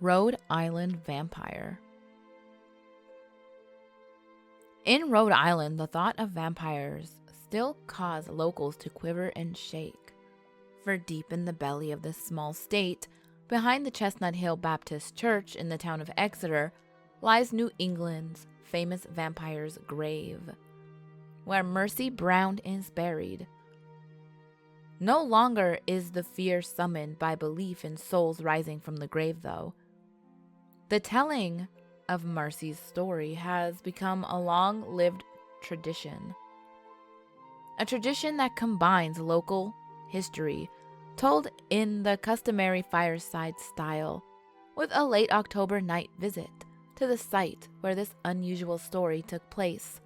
Rhode Island vampire. In Rhode Island, the thought of vampires still caused locals to quiver and shake. For deep in the belly of this small state, behind the Chestnut Hill Baptist Church in the town of Exeter, lies New England's famous vampire's grave, where Mercy Brown is buried. No longer is the fear summoned by belief in souls rising from the grave, though. The telling of Mercy's story has become a long-lived tradition. A tradition that combines local history, told in the customary fireside style, with a late October night visit to the site where this unusual story took place.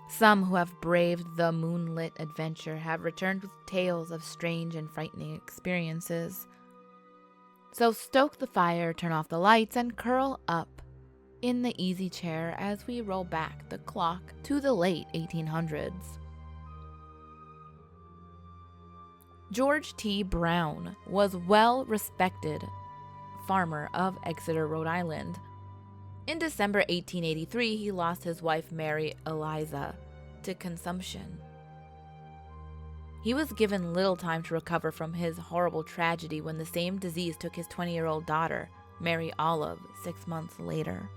Some who have braved the moonlit adventure have returned with tales of strange and frightening experiences. So stoke the fire, turn off the lights, and curl up in the easy chair as we roll back the clock to the late 1800s. George T. Brown was a well-respected farmer of Exeter, Rhode Island. In December 1883, he lost his wife Mary Eliza to consumption. He was given little time to recover from his horrible tragedy when the same disease took his 20-year-old daughter, Mary Olive, 6 months later.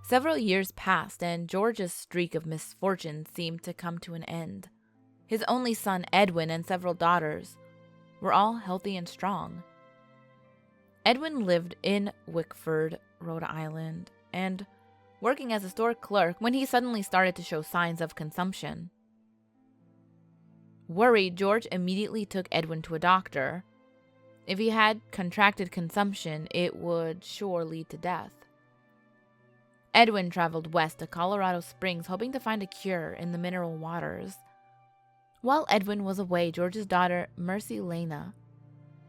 Several years passed, and George's streak of misfortune seemed to come to an end. His only son, Edwin, and several daughters were all healthy and strong. Edwin lived in Wickford, Rhode Island, and working as a store clerk when he suddenly started to show signs of consumption. Worried, George immediately took Edwin to a doctor. If he had contracted consumption, it would sure lead to death. Edwin traveled west to Colorado Springs, hoping to find a cure in the mineral waters. While Edwin was away, George's daughter, Mercy Lena,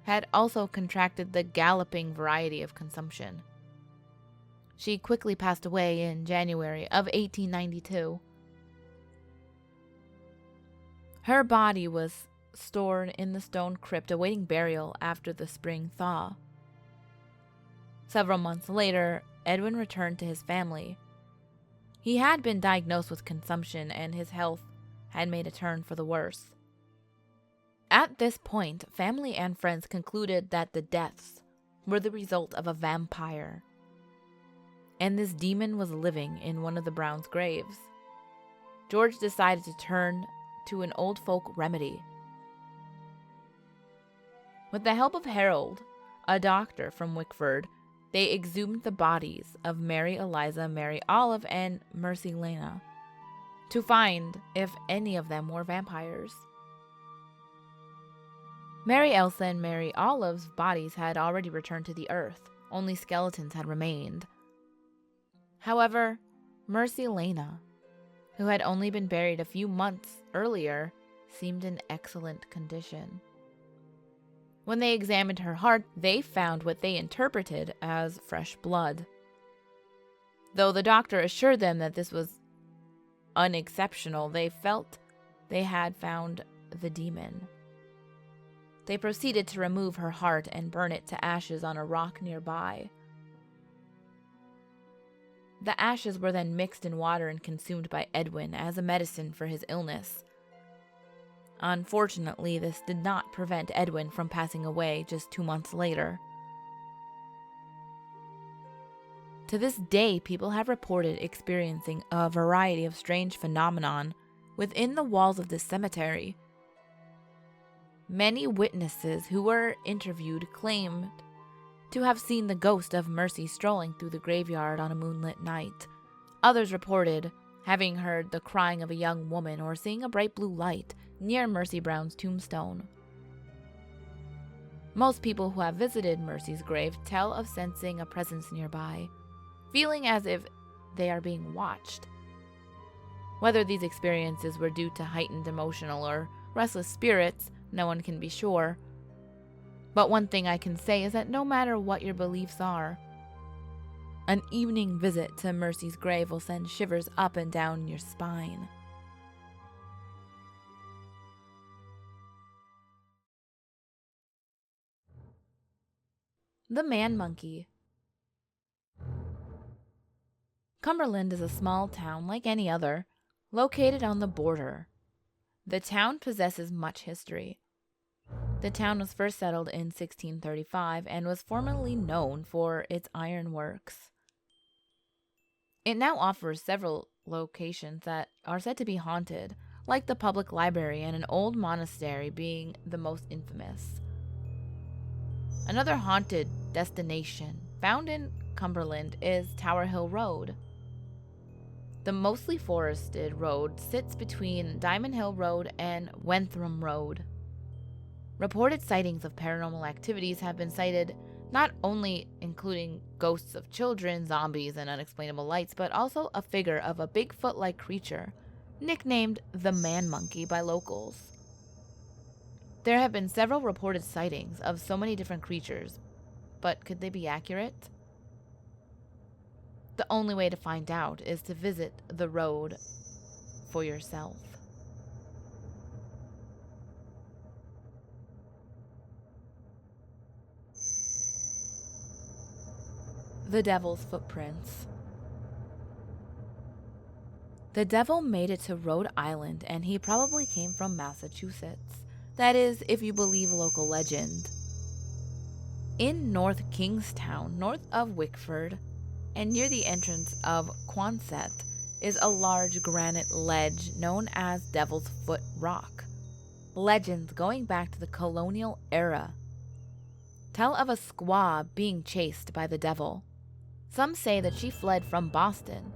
had also contracted the galloping variety of consumption. She quickly passed away in January of 1892. Her body was stored in the stone crypt awaiting burial after the spring thaw. Several months later, Edwin returned to his family. He had been diagnosed with consumption, and his health had made a turn for the worse. At this point, family and friends concluded that the deaths were the result of a vampire, and this demon was living in one of the Browns' graves. George decided to turn to an old folk remedy. With the help of Harold, a doctor from Wickford, they exhumed the bodies of Mary Eliza, Mary Olive, and Mercy Lena to find if any of them were vampires. Mary Elsa and Mary Olive's bodies had already returned to the earth. Only skeletons had remained. However, Mercy Lena, who had only been buried a few months earlier, seemed in excellent condition. When they examined her heart, they found what they interpreted as fresh blood. Though the doctor assured them that this was unexceptional, they felt they had found the demon. They proceeded to remove her heart and burn it to ashes on a rock nearby. The ashes were then mixed in water and consumed by Edwin as a medicine for his illness. Unfortunately, this did not prevent Edwin from passing away just 2 months later. To this day, people have reported experiencing a variety of strange phenomenon within the walls of this cemetery. Many witnesses who were interviewed claimed to have seen the ghost of Mercy strolling through the graveyard on a moonlit night. Others reported having heard the crying of a young woman or seeing a bright blue light near Mercy Brown's tombstone. Most people who have visited Mercy's grave tell of sensing a presence nearby, feeling as if they are being watched. Whether these experiences were due to heightened emotional or restless spirits, no one can be sure. But one thing I can say is that no matter what your beliefs are, an evening visit to Mercy's grave will send shivers up and down your spine. The Man Monkey. Cumberland is a small town like any other, located on the border. The town possesses much history. The town was first settled in 1635 and was formerly known for its iron works. It now offers several locations that are said to be haunted, like the public library and an old monastery being the most infamous. Another haunted destination found in Cumberland is Tower Hill Road. The mostly forested road sits between Diamond Hill Road and Wentham Road. Reported sightings of paranormal activities have been cited, not only including ghosts of children, zombies, and unexplainable lights, but also a figure of a Bigfoot-like creature, nicknamed the Man Monkey by locals. There have been several reported sightings of so many different creatures, but could they be accurate? The only way to find out is to visit the road for yourself. The Devil's Footprints. The devil made it to Rhode Island, and he probably came from Massachusetts. That is, if you believe local legend. In North Kingstown, north of Wickford, and near the entrance of Quonset, is a large granite ledge known as Devil's Foot Rock. Legends going back to the colonial era tell of a squaw being chased by the devil. Some say that she fled from Boston,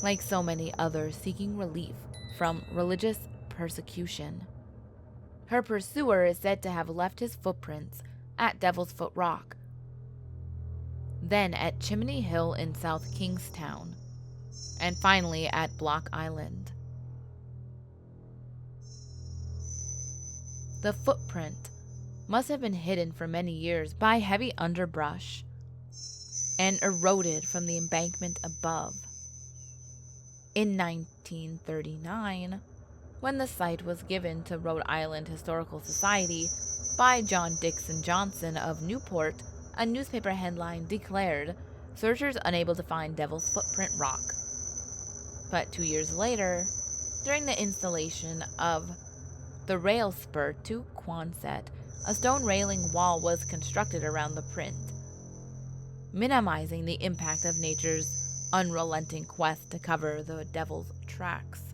like so many others seeking relief from religious persecution. Her pursuer is said to have left his footprints at Devil's Foot Rock, then at Chimney Hill in South Kingstown, and finally at Block Island. The footprint must have been hidden for many years by heavy underbrush and eroded from the embankment above. In 1939, when the site was given to Rhode Island Historical Society by John Dixon Johnson of Newport, a newspaper headline declared, "Searchers unable to find Devil's Footprint Rock." But 2 years later, during the installation of the rail spur to Quonset, a stone railing wall was constructed around the print, minimizing the impact of nature's unrelenting quest to cover the devil's tracks.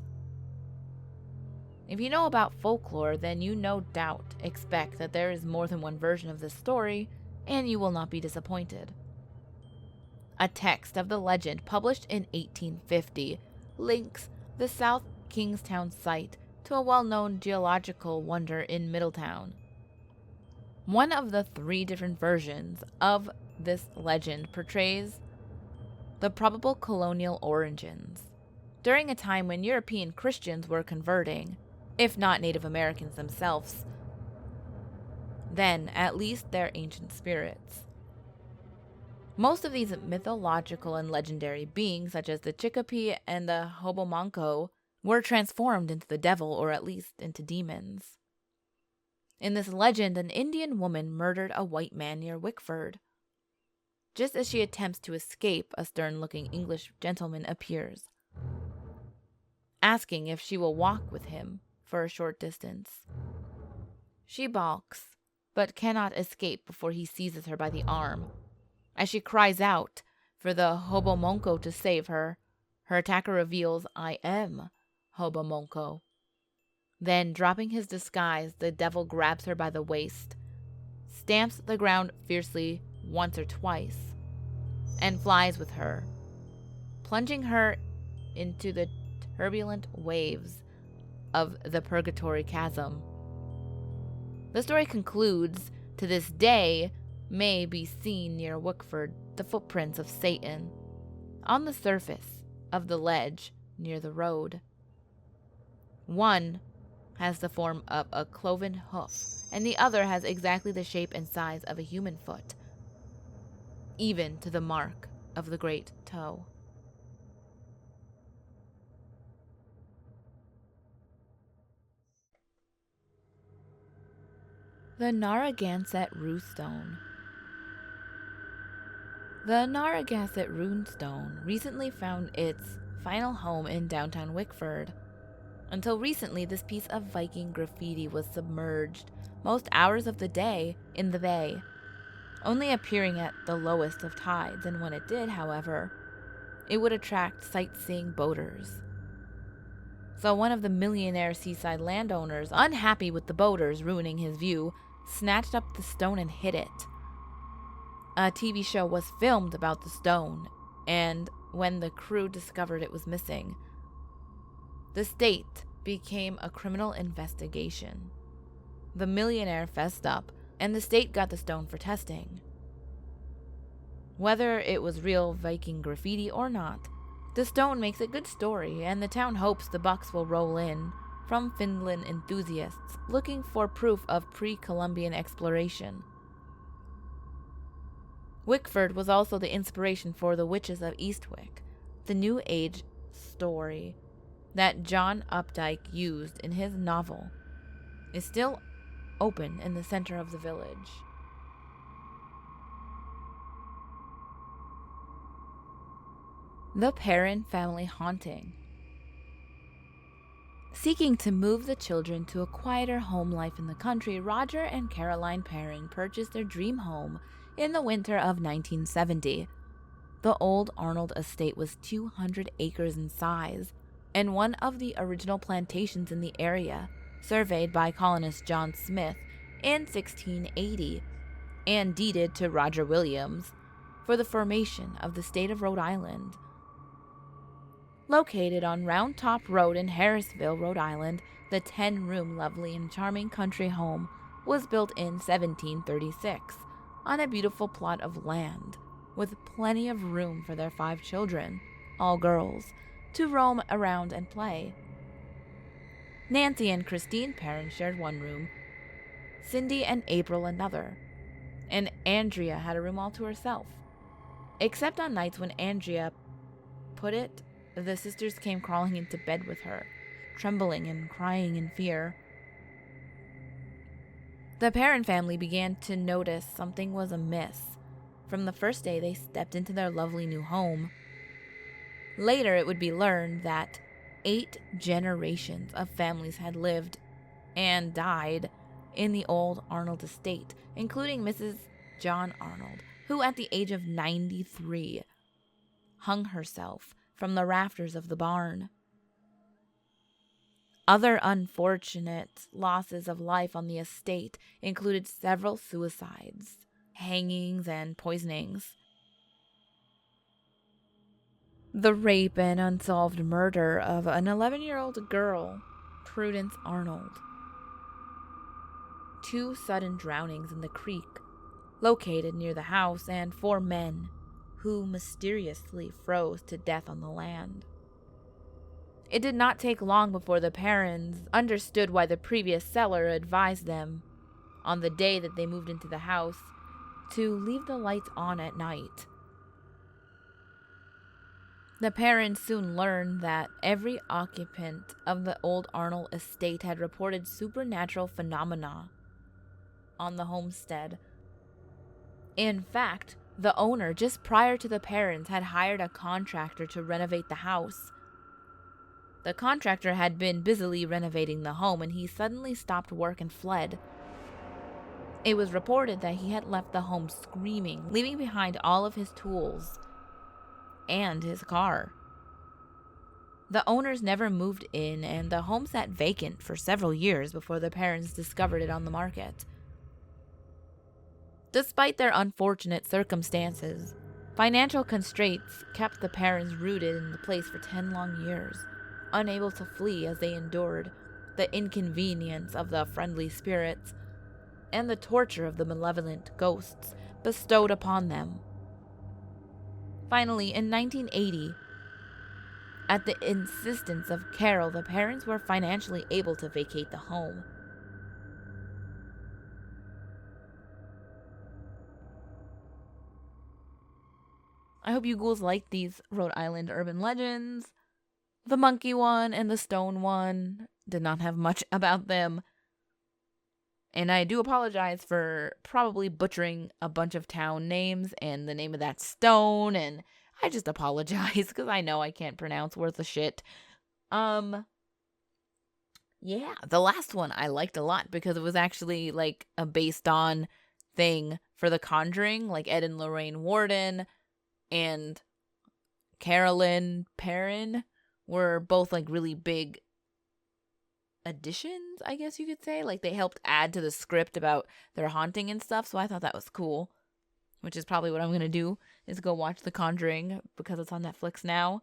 If you know about folklore, then you no doubt expect that there is more than one version of this story, and you will not be disappointed. A text of the legend published in 1850 links the South Kingstown site to a well-known geological wonder in Middletown. One of the 3 different versions of this legend portrays the probable colonial origins, during a time when European Christians were converting, if not Native Americans themselves, then at least their ancient spirits. Most of these mythological and legendary beings, such as the Chicopee and the Hobomonco, were transformed into the devil, or at least into demons. In this legend, an Indian woman murdered a white man near Wickford. Just as she attempts to escape, a stern-looking English gentleman appears, asking if she will walk with him for a short distance. She balks, but cannot escape before he seizes her by the arm. As she cries out for the Hobomonco to save her, her attacker reveals, "I am Hobomonco." Then, dropping his disguise, the devil grabs her by the waist, stamps the ground fiercely once or twice, and flies with her, plunging her into the turbulent waves of the purgatory chasm. The story concludes, to this day may be seen near Wickford the footprints of Satan on the surface of the ledge near the road. One has the form of a cloven hoof, and the other has exactly the shape and size of a human foot, even to the mark of the great toe. The Narragansett Rue Stone. The Narragansett Rune stone recently found its final home in downtown Wickford. Until recently, this piece of Viking graffiti was submerged most hours of the day in the bay, only appearing at the lowest of tides, and when it did, however, it would attract sightseeing boaters. So one of the millionaire seaside landowners, unhappy with the boaters ruining his view, snatched up the stone and hid it. A TV show was filmed about the stone, and when the crew discovered it was missing, the state became a criminal investigation. The millionaire fessed up, and the state got the stone for testing. Whether it was real Viking graffiti or not, the stone makes a good story, and the town hopes the bucks will roll in from Finland enthusiasts looking for proof of pre-Columbian exploration. Wickford was also the inspiration for The Witches of Eastwick, the New Age story that John Updike used in his novel. Is still open in the center of the village. The Perrin family haunting. Seeking to move the children to a quieter home life in the country, Roger and Caroline Perrin purchased their dream home in the winter of 1970. The old Arnold estate was 200 acres in size, and one of the original plantations in the area, surveyed by colonist John Smith in 1680 and deeded to Roger Williams for the formation of the state of Rhode Island. Located on Round Top Road in Harrisville, Rhode Island, the 10-room lovely and charming country home was built in 1736 on a beautiful plot of land with plenty of room for their 5 children, all girls, to roam around and play. Nancy and Christine Perrin shared one room, Cindy and April another, and Andrea had a room all to herself. Except on nights when Andrea put it, the sisters came crawling into bed with her, trembling and crying in fear. The Perrin family began to notice something was amiss from the first day they stepped into their lovely new home. Later, it would be learned that 8 generations of families had lived and died in the old Arnold estate, including Mrs. John Arnold, who at the age of 93 hung herself from the rafters of the barn. Other unfortunate losses of life on the estate included several suicides, hangings, and poisonings. The rape and unsolved murder of an 11-year-old girl, Prudence Arnold. 2 sudden drownings in the creek located near the house, and 4 men who mysteriously froze to death on the land. It did not take long before the Perrins understood why the previous seller advised them, on the day that they moved into the house, to leave the lights on at night. The Perrins soon learned that every occupant of the old Arnold estate had reported supernatural phenomena on the homestead. In fact, the owner, just prior to the Perrins, had hired a contractor to renovate the house. The contractor had been busily renovating the home, and he suddenly stopped work and fled. It was reported that he had left the home screaming, leaving behind all of his tools and his car. The owners never moved in, and the home sat vacant for several years before the Perrins discovered it on the market. Despite their unfortunate circumstances, financial constraints kept the Perrins rooted in the place for 10 long years, unable to flee as they endured the inconvenience of the friendly spirits and the torture of the malevolent ghosts bestowed upon them. Finally, in 1980, at the insistence of Carol, the Perrins were financially able to vacate the home. I hope you ghouls like these Rhode Island urban legends. The monkey one and the stone one did not have much about them. And I do apologize for probably butchering a bunch of town names and the name of that stone. And I just apologize because I know I can't pronounce worth a shit. Yeah, the last one I liked a lot because it was actually like a based on thing for The Conjuring. Like Ed and Lorraine Warden and Carolyn Perrin were both like really big additions, I guess you could say. Like they helped add to the script about their haunting and stuff. So I thought that was cool, which is probably what I'm going to do is go watch The Conjuring because it's on Netflix now.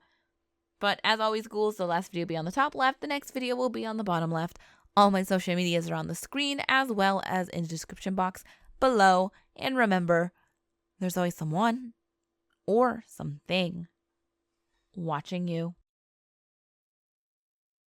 But as always, ghouls, the last video will be on the top left. The next video will be on the bottom left. All my social medias are on the screen as well as in the description box below. And remember, there's always someone or something watching you.